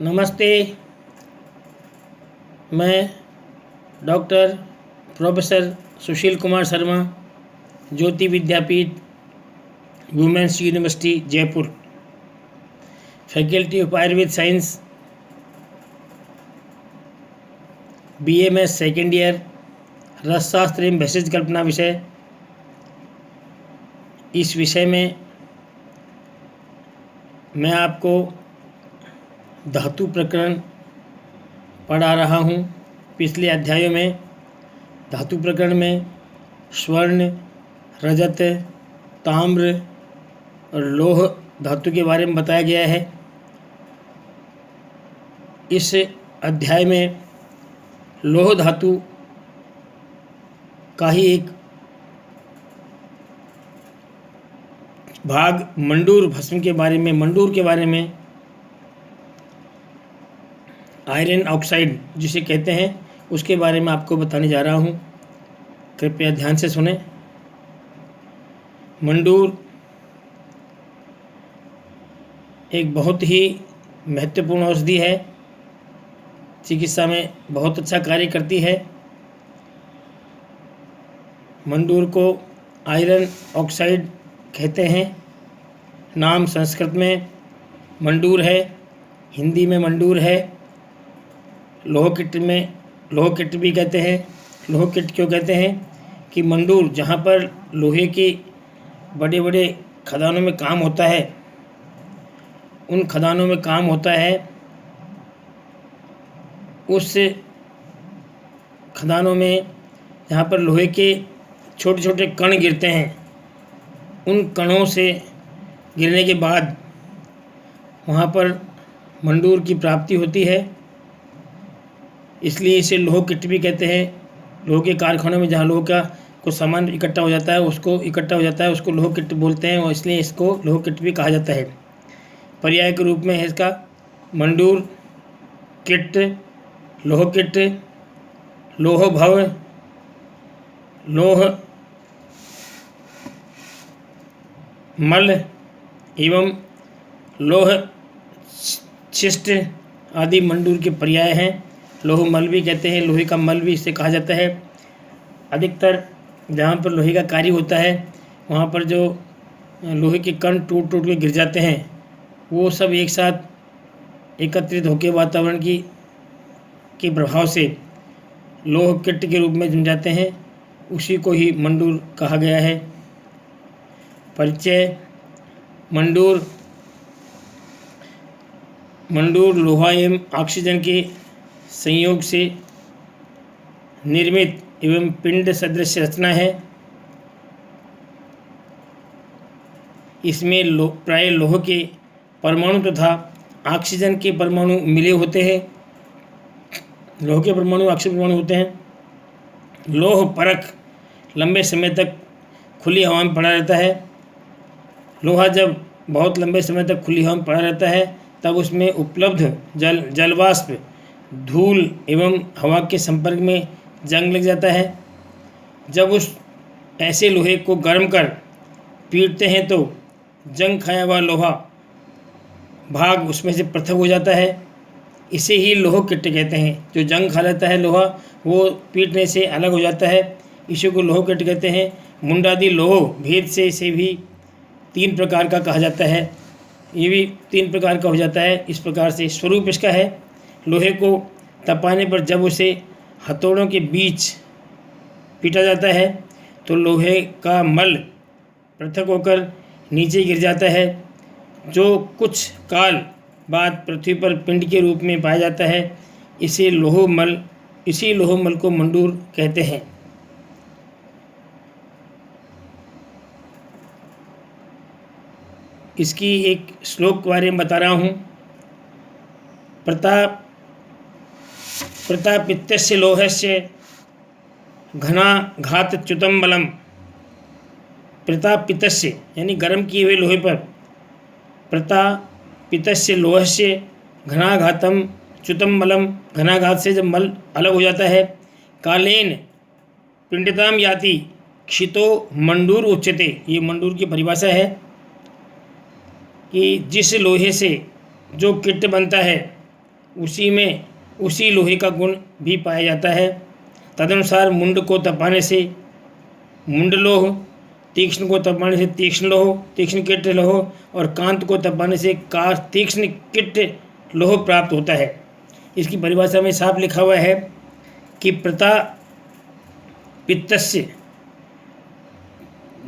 नमस्ते। मैं doctor professor Sushil Kumar Sharma, Jyoti Vidyapeeth, women's university Jaipur, faculty of Ayurveda science, BMS second year, रसशास्त्र एवं भेषज कल्पना विषय। इस विषय में मैं आपको धातु प्रकरण पढ़ा रहा हूँ। पिछले अध्यायों में धातु प्रकरण में स्वर्ण, रजत, ताम्र और लौह धातु के बारे में बताया गया है। इस अध्याय में लौह धातु का ही एक भाग मंडूर भस्म के बारे में, मंडूर के बारे में, आयरन ऑक्साइड जिसे कहते हैं, उसके बारे में आपको बताने जा रहा हूँ। कृपया ध्यान से सुने। मंडूर एक बहुत ही महत्वपूर्ण औषधि है, चिकित्सा में बहुत अच्छा कार्य करती है। मंडूर को आयरन ऑक्साइड कहते हैं। नाम संस्कृत में मंडूर है, हिंदी में मंडूर है। लोह किट भी कहते हैं। लोह किट क्यों कहते हैं कि मंडूर जहाँ पर लोहे के बड़े बड़े खदानों में काम होता है, उन खदानों में काम होता है, उस खदानों में जहाँ पर लोहे के छोटे छोटे कण गिरते हैं, उन कणों से गिरने के बाद वहाँ पर मंडूर की प्राप्ति होती है। इसलिए इसे लोह किट भी कहते हैं। लोह के कारखानों में जहाँ लोह का कुछ सामान इकट्ठा हो जाता है, उसको लोह किट बोलते हैं, और इसलिए इसको लोह किट भी कहा जाता है। पर्याय के रूप में है इसका मंडूर किट, लोह किट, लोह भव, लोह मल एवं लोह छिष्ट आदि मंडूर के पर्याय हैं। लोह मल भी कहते हैं, लोहे का मल भी इसे कहा जाता है। अधिकतर जहाँ पर लोहे का कार्य होता है, वहाँ पर जो लोहे के कण टूट के गिर जाते हैं, वो सब एक साथ एकत्रित होकर वातावरण के प्रभाव से लोह किट के रूप में जम जाते हैं। उसी को ही मंडूर कहा गया है। परिचय। मंडूर लोहा एवं ऑक्सीजन के संयोग से निर्मित एवं पिंड सदृश रचना है। इसमें प्राय लोह के परमाणु तथा ऑक्सीजन के परमाणु मिले होते हैं। लोह के परमाणु, ऑक्सीजन परमाणु होते हैं। लोह परख लंबे समय तक खुली हवा में पड़ा रहता है। लोहा जब बहुत लंबे समय तक खुली हवा में पड़ा रहता है, तब उसमें उपलब्ध जलवाष्प, धूल एवं हवा के संपर्क में जंग लग जाता है। जब उस ऐसे लोहे को गर्म कर पीटते हैं तो जंग खाया हुआ लोहा भाग उसमें से पृथक हो जाता है। इसे ही लोह किट कहते हैं। जो जंग खा लेता है लोहा, वो पीटने से अलग हो जाता है, इसी को लोह किट कहते हैं। मुंडादि लोह भेद से इसे भी 3 प्रकार का कहा जाता है। ये भी 3 प्रकार का हो जाता है। इस प्रकार से स्वरूप इसका है। लोहे को तपाने पर जब उसे हथौड़ों के बीच पीटा जाता है तो लोहे का मल पृथक होकर नीचे गिर जाता है, जो कुछ काल बाद पृथ्वी पर पिंड के रूप में पाया जाता है। इसी लोह मल को मंडूर कहते हैं। इसकी एक श्लोक के बारे में बता रहा हूँ। प्रतापित्यस्य लोहस्य घनाघातच्युतं बलम। प्रतापितस्य यानी गर्म किए हुए लोहे पर, प्रतापितस्य लोहस्य घनाघातम च्युतम बलम, घनाघात से जब मल अलग हो जाता है। कालेन पिंडताम याति क्षितो मंडूर उच्यते। ये मंडूर की परिभाषा है कि जिस लोहे से जो किट बनता है उसी लोहे का गुण भी पाया जाता है। तदनुसार मुंड को तपाने से मुंड लोह, तीक्ष्ण को तपाने से तीक्ष्ण लोह, तीक्ष्ण किट लोह और कांत को तपाने से तीक्ष्ण किट लोह प्राप्त होता है। इसकी परिभाषा में साफ लिखा हुआ है कि प्रता पित्तस्य,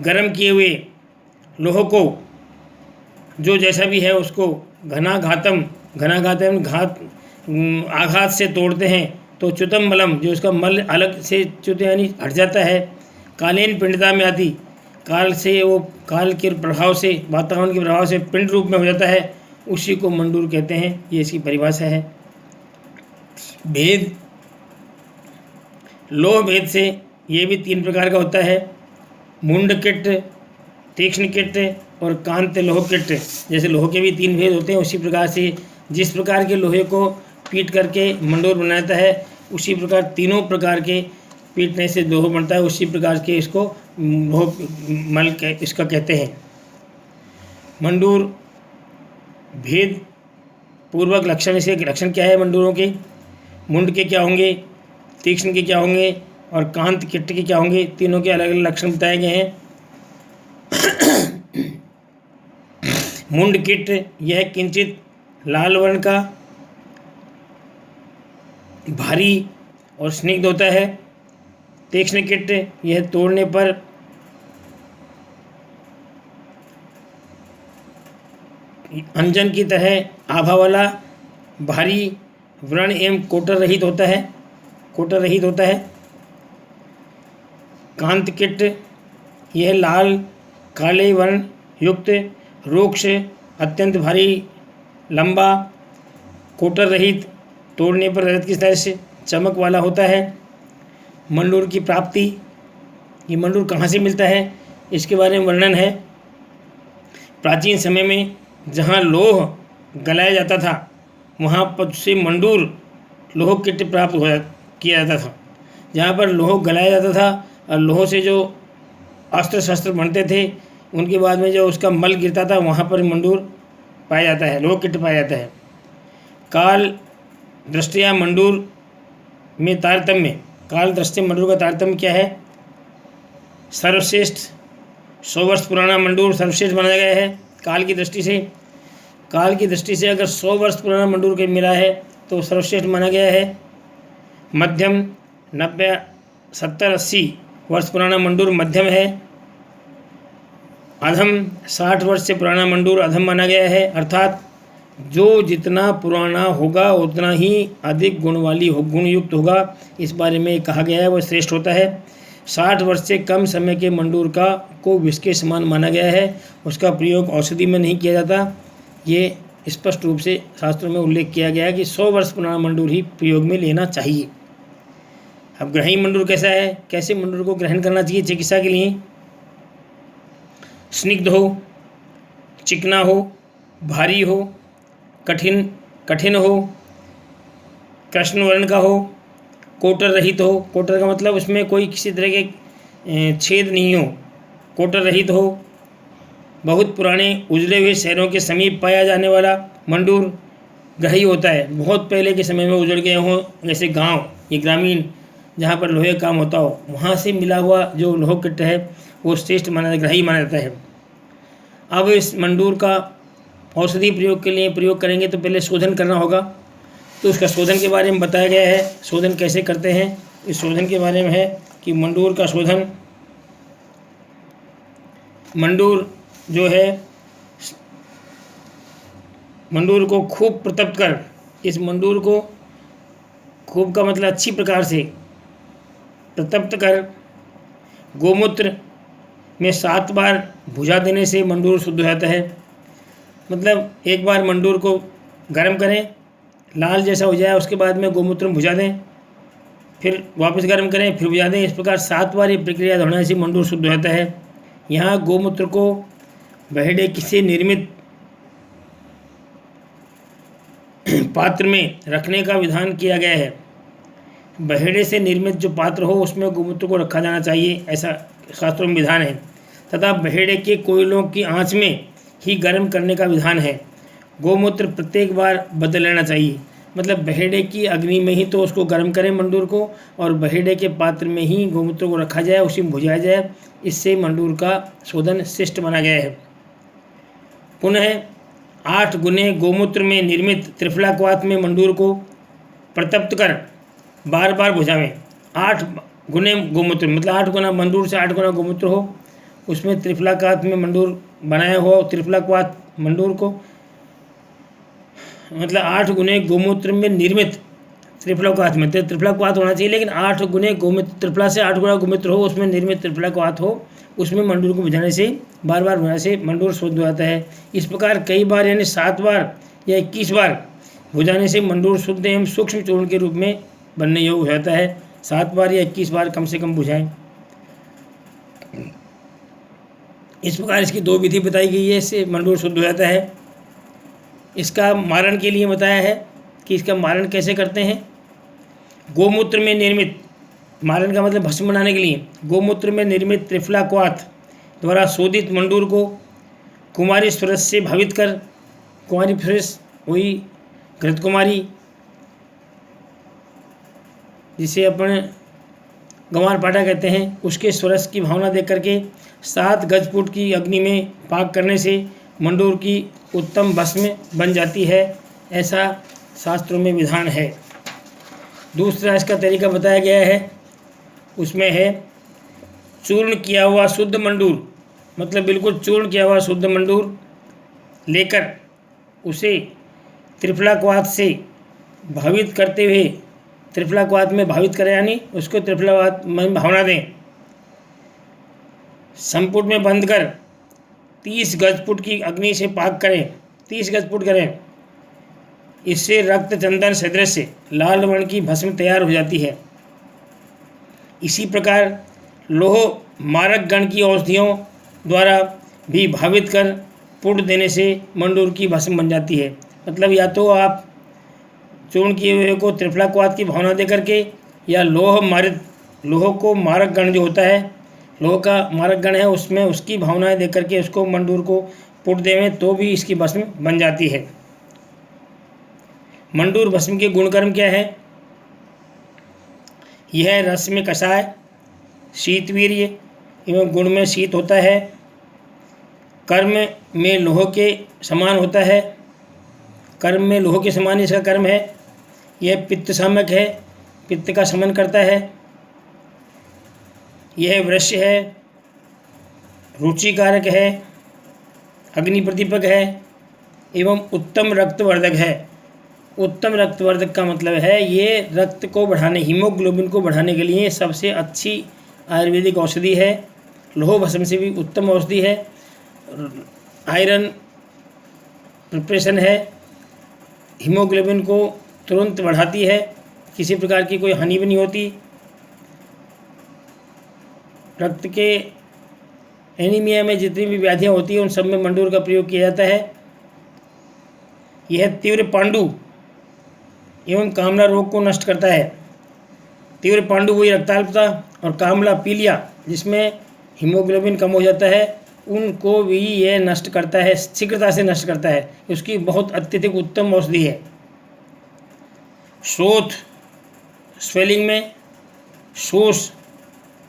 गर्म किए हुए लोह को जो जैसा भी है उसको घनाघातम आघात से तोड़ते हैं तो च्युतम मलम, जो उसका मल अलग से च्युत यानी हट जाता है, कालीन पिंडता में आती, काल के प्रभाव से, वातावरण के प्रभाव से पिंड रूप में हो जाता है, उसी को मंडूर कहते हैं। ये इसकी परिभाषा है। भेद, लोह भेद से ये भी 3 प्रकार का होता है, मुंड किट, तीक्ष्ण किट और कांत लोह किट। जैसे लोह के भी 3 भेद होते हैं, उसी प्रकार से जिस प्रकार के लोहे को पीट करके मंडूर बनाता है, उसी प्रकार तीनों प्रकार के पीटने से लोह बनता है, उसी प्रकार के इसको लोह मल इसका कहते हैं। मंडूर भेद पूर्वक लक्षण, से लक्षण क्या है मंडूरों के? मुंड के क्या होंगे, तीक्ष्ण के क्या होंगे और कांत किट के क्या होंगे, तीनों के अलग अलग लक्षण बताए गए हैं। मुंड किट यह किंचित लाल वर्ण का, भारी और स्निग्ध होता है। तीक्ष्ण किट यह तोड़ने पर अंजन की तरह आभा वाला, भारी, व्रण एवं कोटर रहित होता है। कांत किट यह लाल काले वर्ण युक्त, रूक्ष, अत्यंत भारी, लंबा, कोटर रहित, तोड़ने पर रजत की तरह से चमक वाला होता है। मंडूर की प्राप्ति, ये मंडूर कहाँ से मिलता है इसके बारे में वर्णन है। प्राचीन समय में जहाँ लोह गलाया जाता था वहाँ पर से मंडूर लोह किट प्राप्त किया जाता था। जहाँ पर लोह गलाया जाता था और लोह से जो अस्त्र शस्त्र बनते थे उनके बाद में जो उसका मल गिरता था वहाँ पर मंडूर पाया जाता है, लोह किट पाया जाता है। काल दृष्टिया मंडूर में तारतम्य, काल दृष्टि मंडूर का तारतम्य क्या है? सर्वश्रेष्ठ, 100 वर्ष पुराना मंडूर सर्वश्रेष्ठ माना गया है काल की दृष्टि से। काल की दृष्टि से अगर 100 वर्ष पुराना मंडूर के मिला है तो सर्वश्रेष्ठ माना गया है। मध्यम 90, 70, 80 वर्ष पुराना मंडूर मध्यम है। अधम 60 वर्ष से पुराना मंडूर अधम माना गया है, अर्थात जो जितना पुराना होगा उतना ही अधिक गुणयुक्त होगा, इस बारे में कहा गया है, वह श्रेष्ठ होता है। 60 वर्ष से कम समय के मंडूर को विष के समान माना गया है, उसका प्रयोग औषधि में नहीं किया जाता। ये स्पष्ट रूप से शास्त्रों में उल्लेख किया गया है कि 100 वर्ष पुराना मंडूर ही प्रयोग में लेना चाहिए। अब ग्रही मंडूर कैसा है, कैसे मंडूर को ग्रहण करना चाहिए चिकित्सा के लिए? स्निग्ध हो, चिकना हो, भारी हो, कठिन हो, कृष्ण वर्ण का हो, कोटर रहित हो। कोटर का मतलब उसमें कोई किसी तरह के छेद नहीं हो, कोटर रहित हो। बहुत पुराने उजड़े हुए शहरों के समीप पाया जाने वाला मंडूर ग्रही होता है। बहुत पहले के समय में उजड़ गए हों, जैसे गांव, ये ग्रामीण जहाँ पर लोहे का काम होता हो, वहाँ से मिला हुआ जो लोह किट है वो श्रेष्ठ ग्रही माना जाता है। अब इस मंडूर का औषधि प्रयोग के लिए प्रयोग करेंगे तो पहले शोधन करना होगा, तो उसका शोधन के बारे में बताया गया है। शोधन कैसे करते हैं, इस शोधन के बारे में है कि मंडूर का शोधन, मंडूर जो है मंडूर को खूब प्रतप्त कर, इस मंडूर को खूब का मतलब अच्छी प्रकार से प्रतप्त कर गोमूत्र में 7 बार भुजा देने से मंडूर शुद्ध हो जाता है। मतलब एक बार मंडूर को गर्म करें, लाल जैसा हो जाए, उसके बाद में गोमूत्र में भुजा दें, फिर वापस गर्म करें, फिर भुजा दें। इस प्रकार 7 बार ये प्रक्रिया दोहराने से मंडूर शुद्ध हो जाता है। यहाँ गोमूत्र को बहेड़े से निर्मित पात्र में रखने का विधान किया गया है। बहेड़े से निर्मित जो पात्र हो उसमें गोमूत्र को रखा जाना चाहिए, ऐसा शास्त्रों में विधान है। तथा बहेड़े के कोयलों की आंच में ही गर्म करने का विधान है। गोमूत्र प्रत्येक बार बदल लेना चाहिए। मतलब बहेड़े की अग्नि में ही तो उसको गर्म करें मंडूर को, और बहेड़े के पात्र में ही गोमूत्र को रखा जाए, उसी में भुजाया जाए। इससे मंडूर का शोधन शिष्ट माना गया है। पुनः 8 गुने गोमूत्र में निर्मित त्रिफला क्वाथ में मंडूर को प्रतप्त कर बार बार भुजावें। 8 गुने गोमूत्र मतलब 8 गुना मंडूर से 8 गुना गोमूत्र हो, उसमें त्रिफला क्वाथ में मंडूर बनाया हो, त्रिफला क्वाथ मंडूर को मतलब 8 गुने गोमूत्र में निर्मित त्रिफला क्वाथ में, त्रिफला क्वाथ होना चाहिए, लेकिन 8 गुने गोमूत्र, त्रिफला से 8 गुना गोमूत्र हो, उसमें निर्मित त्रिफला क्वाथ हो, उसमें मंडूर को भुजाने से बार बार भुजाने से मंडूर शुद्ध हो जाता है। इस प्रकार कई बार यानी 7 बार या 21 बार भुजाने से मंडूर शुद्ध एवं सूक्ष्म चूर्ण के रूप में बनने योग्य हो जाता है। 7 बार या 21 बार कम से कम भुजाएं। इस प्रकार इसकी 2 विधि बताई गई है, इससे मंडूर शुद्ध हो जाता है। इसका मारण के लिए बताया है कि इसका मारण कैसे करते हैं। गोमूत्र में निर्मित, मारण का मतलब भस्म बनाने के लिए, गोमूत्र में निर्मित त्रिफला क्वाथ द्वारा शोधित मंडूर को कुमारी सुरस से भावित कर, कुमारी सुरस वही घृत कुमारी जिसे अपन गंवार पाटा कहते हैं, उसके सुरस की भावना देख करके 7 गजपुट की अग्नि में पाक करने से मंडूर की उत्तम भस्म बन जाती है, ऐसा शास्त्रों में विधान है। दूसरा इसका तरीका बताया गया है, उसमें है चूर्ण किया हुआ शुद्ध मंडूर, मतलब बिल्कुल चूर्ण किया हुआ शुद्ध मंडूर लेकर उसे त्रिफला क्वाथ से भावित करते हुए, त्रिफला क्वाथ में भावित करें यानी उसको त्रिफला क्वाथ में भावना दें, संपुट में बंद कर 30 गजपुट की अग्नि से पाक करें, 30 गजपुट करें। इससे रक्त चंदन सदृश लाल वर्ण की भस्म तैयार हो जाती है। इसी प्रकार लोह मारक गण की औषधियों द्वारा भी भावित कर पुट देने से मंडूर की भस्म बन जाती है। मतलब या तो आप चूर्ण किए हुए को त्रिफला क्वाथ की भावना दे करके, या लोह को मारक गण जो होता है, लोह का मारक गण है, उसमें उसकी भावनाएं दे करके उसको मंडूर को पुट देवें तो भी इसकी भस्म बन जाती है। मंडूर भस्म के गुणकर्म क्या है। यह रस में कषाय, शीतवीर्य एवं गुण में शीत होता है, कर्म में लोह के समान होता है, कर्म में लोह के समान इसका कर्म है। यह पित्त सामक है, पित्त का शमन करता है। यह वृक्ष है, रुचिकारक है, अग्नि प्रदीपक है एवं उत्तम रक्तवर्धक है। उत्तम रक्तवर्धक का मतलब है ये रक्त को बढ़ाने, हीमोग्लोबिन को बढ़ाने के लिए सबसे अच्छी आयुर्वेदिक औषधि है। लोह भस्म से भी उत्तम औषधि है। आयरन प्रिपरेशन है, हीमोग्लोबिन को तुरंत बढ़ाती है, किसी प्रकार की कोई हानि भी नहीं होती। रक्त के एनीमिया में जितनी भी व्याधियाँ होती हैं उन सब में मंडूर का प्रयोग किया जाता है। यह तीव्र पांडु एवं कामला रोग को नष्ट करता है। तीव्र पांडु वही रक्ताल्पता, और कामला पीलिया जिसमें हीमोग्लोबिन कम हो जाता है, उनको भी यह नष्ट करता है, शीघ्रता से नष्ट करता है। उसकी बहुत अत्यधिक उत्तम औषधि है। शोथ स्वेलिंग में,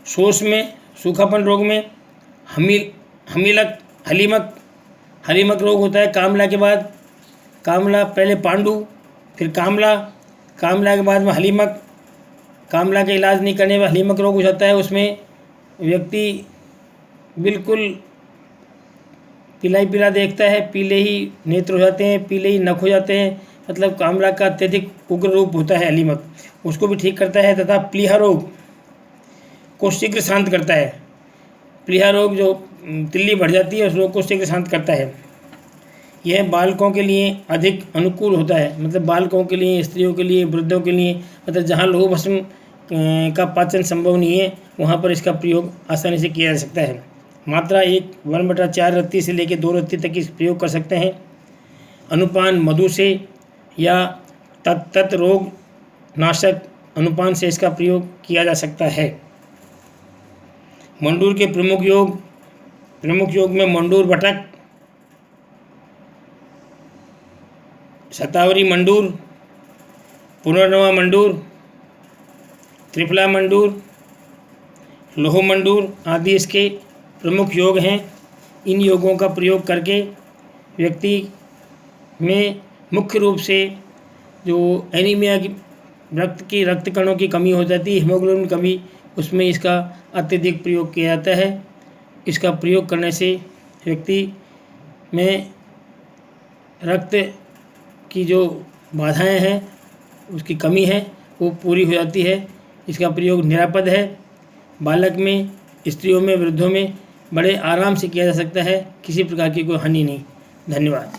शोष में, सूखापन रोग में, हलीमक रोग होता है कामला के बाद। कामला पहले पांडु, फिर कामला के बाद में हलीमक। कामला का इलाज नहीं करने में हलीमक रोग हो जाता है, उसमें व्यक्ति बिल्कुल पीला देखता है, पीले ही नेत्र हो जाते हैं, पीले ही नख हो जाते हैं। मतलब कामला का अत्यधिक उग्र रूप होता है हलीमक, उसको भी ठीक करता है। तथा प्लीहा रोग को शीघ्र शांत करता है। प्लीहा रोग जो तिल्ली बढ़ जाती है उस रोग को शीघ्र शांत करता है। यह बालकों के लिए अधिक अनुकूल होता है, मतलब बालकों के लिए, स्त्रियों के लिए, वृद्धों के लिए, मतलब जहाँ लोह भस्म का पाचन संभव नहीं है वहाँ पर इसका प्रयोग आसानी से किया जा सकता है। मात्रा 1/4 रत्ती से लेकर 2 रत्ती तक इस प्रयोग कर सकते हैं। अनुपान मधु से या तत्त रोग नाशक अनुपान से इसका प्रयोग किया जा सकता है। मंडूर के प्रमुख योग में मंडूर बटक, शतावरी मंडूर, पुनर्नवा मंडूर, त्रिफला मंडूर, लोह मंडूर आदि इसके प्रमुख योग हैं। इन योगों का प्रयोग करके व्यक्ति में मुख्य रूप से जो एनीमिया की रक्त कणों की कमी हो जाती है, हीमोग्लोबिन कमी, उसमें इसका अत्यधिक प्रयोग किया जाता है। इसका प्रयोग करने से व्यक्ति में रक्त की जो बाधाएं हैं, उसकी कमी है, वो पूरी हो जाती है। इसका प्रयोग निरापद है। बालक में, स्त्रियों में, वृद्धों में बड़े आराम से किया जा सकता है। किसी प्रकार की कोई हानि नहीं। धन्यवाद।